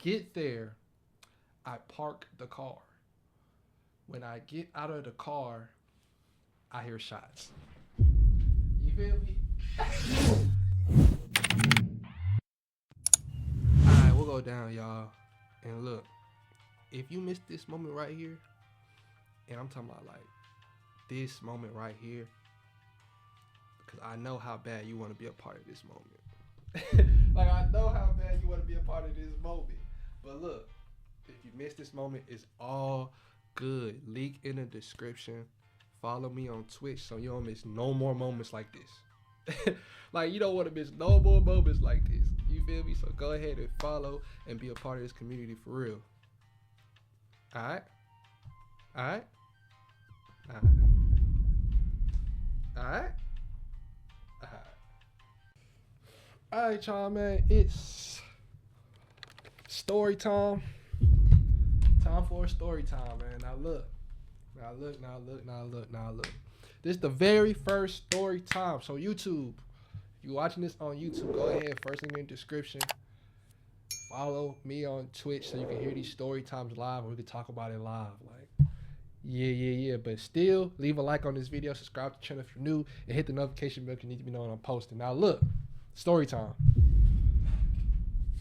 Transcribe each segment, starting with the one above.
get there, I park the car. When I get out of the car, I hear shots. You feel me? Alright, we'll go down, y'all. And look, if you missed this moment right here, and I'm talking about like this moment right here, because I know how bad you want to be a part of this moment. Like, I know how bad you want to be a part of this moment. But look, if you missed this moment, it's all good. Link in the description. Follow me on Twitch so you don't miss no more moments like this. Like, you don't want to miss no more moments like this. You feel me? So go ahead and follow and be a part of this community for real. Alright? Alright? Alright? Alright? Alright. Alright, y'all, man. It's story time. Time for a story time, man. Now look. Now look, now look, now look, now look. This is the very first story time. So YouTube, if you're watching this on YouTube, go ahead, first link in the description. Follow me on Twitch so you can hear these story times live and we can talk about it live. Like, yeah. But still, leave a like on this video, subscribe to the channel if you're new, and hit the notification bell if you need to be known when I'm posting. Now look, story time.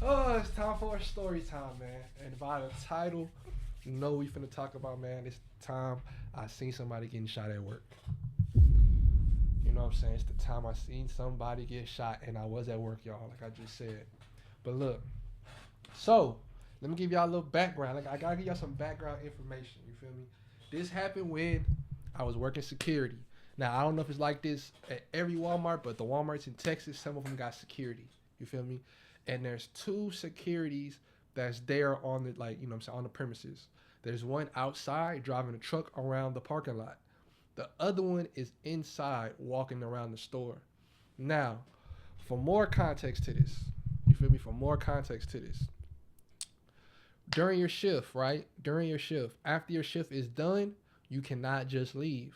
Oh, it's time for a story time, man. And by the title, you know we finna talk about, man. It's time I seen somebody getting shot at work. You know what I'm saying? It's the time I seen somebody get shot and I was at work, y'all, like I just said. But look, so let me give y'all a little background. Like, I gotta give y'all some background information. You feel me? This happened when I was working security. Now, I don't know if it's like this at every Walmart, but the Walmarts in Texas, some of them got security. You feel me? And there's two securities that's there on the, like, you know what I'm saying, on the premises. There's one outside driving a truck around the parking lot. The other one is inside walking around the store. Now, for more context to this, you feel me? For more context to this, during your shift, right? During your shift, after your shift is done, you cannot just leave.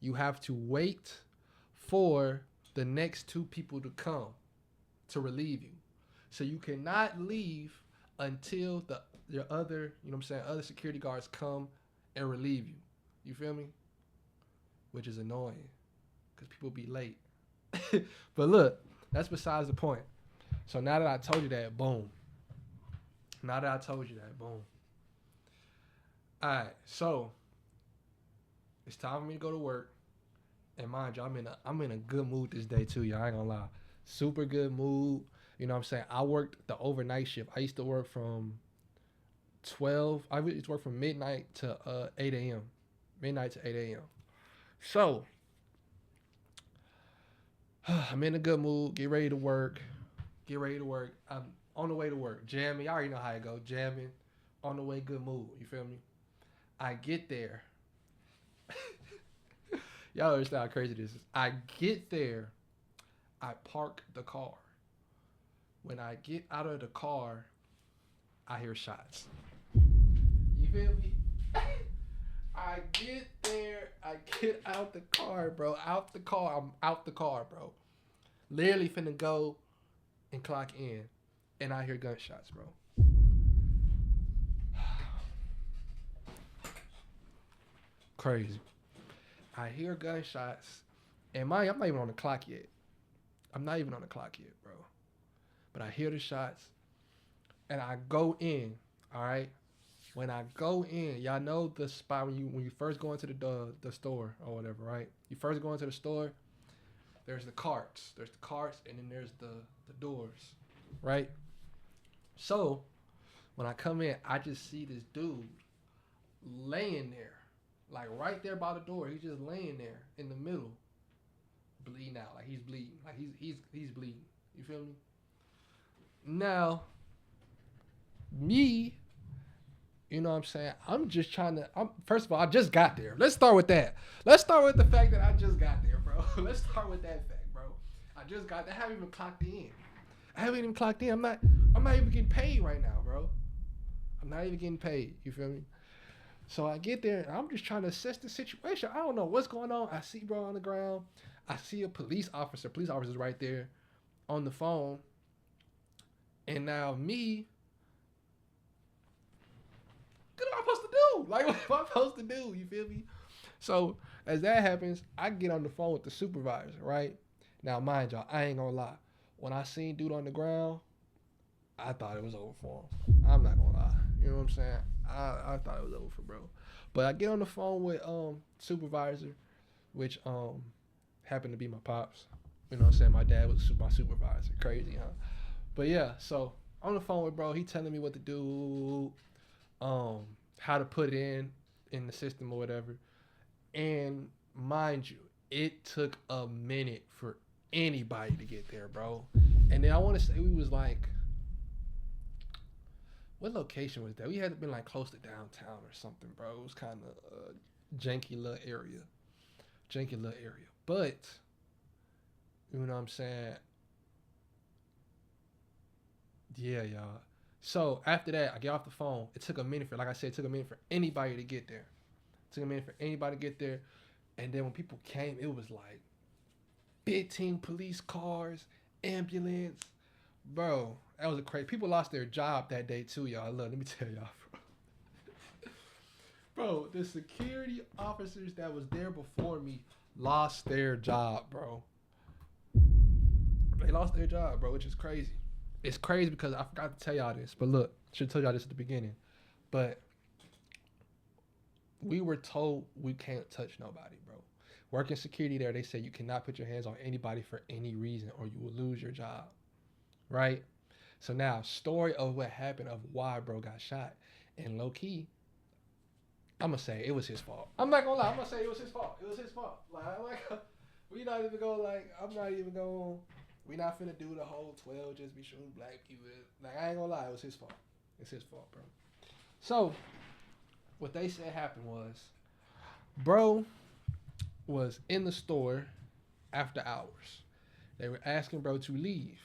You have to wait for the next two people to come to relieve you. So you cannot leave until your other, you know what I'm saying, other security guards come and relieve you. You feel me? Which is annoying because people be late. But look, that's besides the point. So now that I told you that, boom. Now that I told you that, boom. All right, so it's time for me to go to work. And mind you, I'm in a good mood this day too, y'all. I ain't gonna lie. Super good mood. You know what I'm saying? I worked the overnight shift. I used to work from 12. I used to work from midnight to 8 a.m. Midnight to 8 a.m. So I'm in a good mood. Get ready to work. Get ready to work. I'm on the way to work. Jamming. Y'all already know how it go. Jamming. On the way, good mood. You feel me? I get there. Y'all understand how crazy this is. I get there. I park the car. When I get out of the car, I hear shots. You feel me? I get there. I get out the car, bro. Out the car. I'm out the car, bro. Literally finna go and clock in. And I hear gunshots, bro. Crazy. I hear gunshots. And I'm not even on the clock yet. I'm not even on the clock yet, bro. But I hear the shots. And I go in. All right. When I go in, y'all know the spot when you first go into the store or whatever, right? You first go into the store, there's the carts. There's the carts and then there's the doors, right? So when I come in, I just see this dude laying there. Like right there by the door. He's just laying there in the middle. Bleeding out. Like he's bleeding. Like he's bleeding. You feel me? Now, me, you know what I'm saying? I'm just trying to. First of all, I just got there. Let's start with that. Let's start with the fact that I just got there, bro. Let's start with that fact, bro. I just got there. I haven't even clocked in. I haven't even clocked in. I'm not even getting paid right now, bro. I'm not even getting paid. You feel me? So I get there and I'm just trying to assess the situation. I don't know what's going on. I see bro on the ground. I see a police officer. Police officer's right there on the phone. And now me, am I supposed to do? Like, what am I supposed to do? You feel me? So as that happens, I get on the phone with the supervisor, right? Now, mind y'all, I ain't gonna lie. When I seen dude on the ground, I thought it was over for him. I'm not gonna lie. You know what I'm saying? I thought it was over for bro. But I get on the phone with supervisor, which happened to be my pops. You know what I'm saying? My dad was my supervisor. Crazy, huh? But yeah, so on the phone with bro, he telling me what to do, how to put it in the system or whatever. And mind you, it took a minute for anybody to get there, bro. And then I want to say we was like, what location was that? We had to been like close to downtown or something, bro. It was kind of a janky little area. But, you know what I'm saying? Yeah, y'all. So after that, I get off the phone. It took a minute for, like I said, it took a minute for anybody to get there. And then when people came, it was like 15 police cars, ambulance. Bro, that was a crazy. People lost their job that day too, y'all. Look, let me tell y'all, bro. Bro, the security officers that was there before me lost their job, bro. They lost their job, bro, which is crazy. It's crazy because I forgot to tell y'all this, but look, I should have told y'all this at the beginning. But we were told we can't touch nobody, bro. Working security there, they said you cannot put your hands on anybody for any reason or you will lose your job, right? So now, story of what happened of why bro got shot. And low key, I'm going to say it was his fault. I'm not going to lie. I'm going to say it was his fault. Like, we not even going to, we not finna do the whole 12 just be shooting black people. Like, I ain't going to lie. It was his fault. It's his fault, bro. So, what they said happened was, bro was in the store after hours. They were asking bro to leave.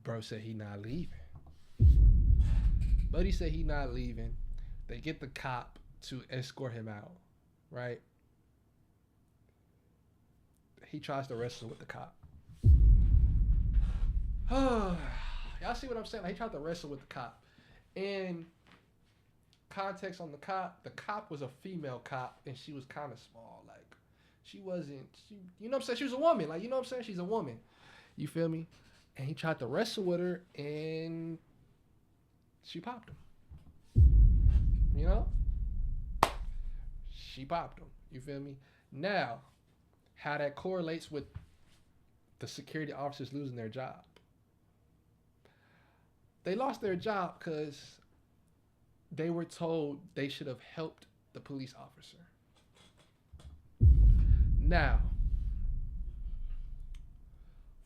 Bro said he not leaving. Buddy said he not leaving. They get the cop to escort him out, right? He tries to wrestle with the cop. Y'all see what I'm saying? Like, he tried to wrestle with the cop. And context on the cop was a female cop and she was kind of small. Like, you know what I'm saying? She was a woman. Like, you know what I'm saying? She's a woman. You feel me? And he tried to wrestle with her and she popped him. You know? She popped him. You feel me? Now, how that correlates with the security officers losing their job. They lost their job because they were told they should have helped the police officer. Now,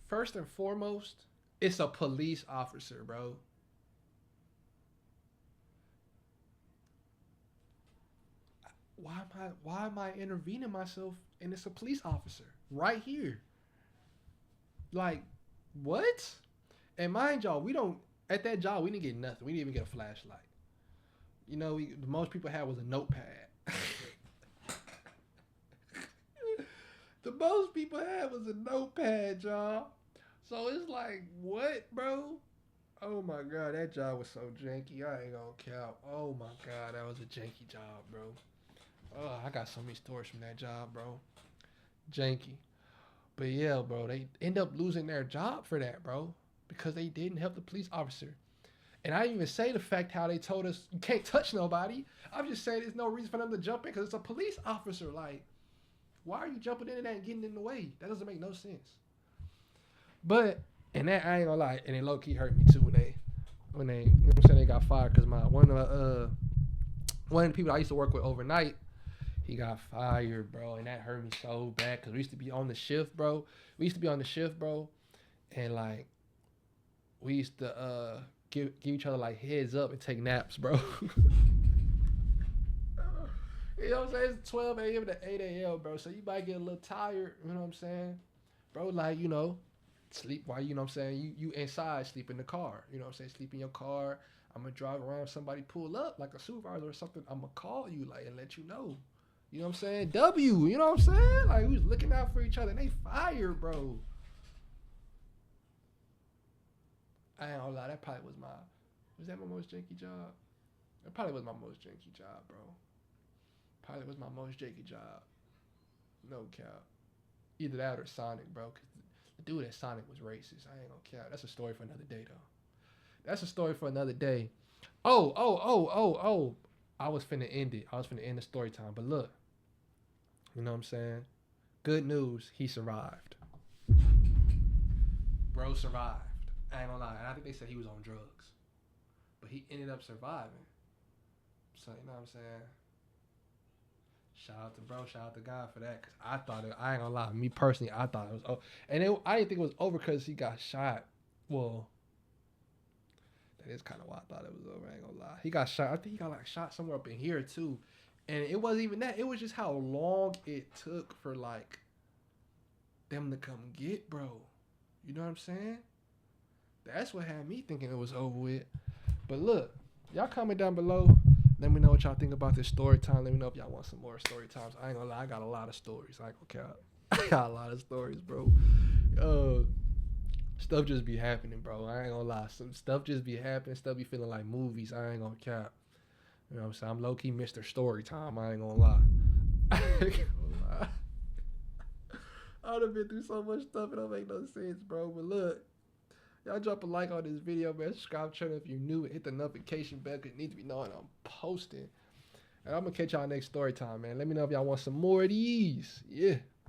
first and foremost, it's a police officer, bro. Why am I intervening myself and it's a police officer right here? Like, what? And mind y'all, at that job, we didn't get nothing. We didn't even get a flashlight. You know, the most people had was a notepad. The most people had was a notepad, y'all. So it's like, what, bro? Oh my God, that job was so janky. I ain't gonna count. Oh my God, that was a janky job, bro. Oh, I got so many stories from that job, bro. Janky. But yeah, bro, they end up losing their job for that, bro. Because they didn't help the police officer. And I didn't even say the fact how they told us you can't touch nobody. I'm just saying there's no reason for them to jump in because it's a police officer. Like, why are you jumping into that and getting in the way? That doesn't make no sense. But, and that, I ain't gonna lie, and it low-key hurt me too when they, you know what I'm saying, they got fired because one of the people I used to work with overnight, he got fired, bro, and that hurt me so bad because we used to be on the shift, bro. And like, we used to give each other like heads up and take naps, bro. You know what I'm saying? It's 12 a.m. to 8 a.m., bro. So you might get a little tired, you know what I'm saying? Bro, like, you know, sleep while, you know what I'm saying, you inside, sleep in the car. You know what I'm saying? Sleep in your car. I'm going to drive around, somebody pull up, like a supervisor or something, I'm going to call you, like, and let you know. You know what I'm saying? You know what I'm saying? Like, we was looking out for each other, and they fired, bro. I ain't gonna lie, that probably was that my most janky job? It probably was my most janky job, bro. Probably was my most janky job. No cap. Either that or Sonic, bro. Cause the dude at Sonic was racist. I ain't gonna cap. That's a story for another day, though. That's a story for another day. Oh. I was finna end it. I was finna end the story time. But look, you know what I'm saying? Good news, he survived. Bro survived. I ain't gonna lie. And I think they said he was on drugs. But he ended up surviving. So, you know what I'm saying? Shout out to bro, shout out to God for that. Cause I thought it, I ain't gonna lie, me personally, I thought it was over. And I didn't think it was over because he got shot. Well, that is kind of why I thought it was over. I ain't gonna lie. He got shot. I think he got like shot somewhere up in here too. And it wasn't even that. It was just how long it took for like them to come get bro. You know what I'm saying? That's what had me thinking it was over with. But look, y'all comment down below. Let me know what y'all think about this story time. Let me know if y'all want some more story times. I ain't gonna lie, I got a lot of stories. I ain't gonna count. I got a lot of stories, bro. Stuff just be happening, bro. I ain't gonna lie. Some stuff just be happening. Stuff be feeling like movies. I ain't gonna cap. You know what I'm saying? I'm low key Mr. Storytime. I ain't gonna lie. I ain't gonna lie. I done been through so much stuff. It don't make no sense, bro. But look. Y'all drop a like on this video, man. Subscribe to the channel if you're new. Hit the notification bell because you need to be knowing I'm posting. And I'm going to catch y'all next story time, man. Let me know if y'all want some more of these. Yeah.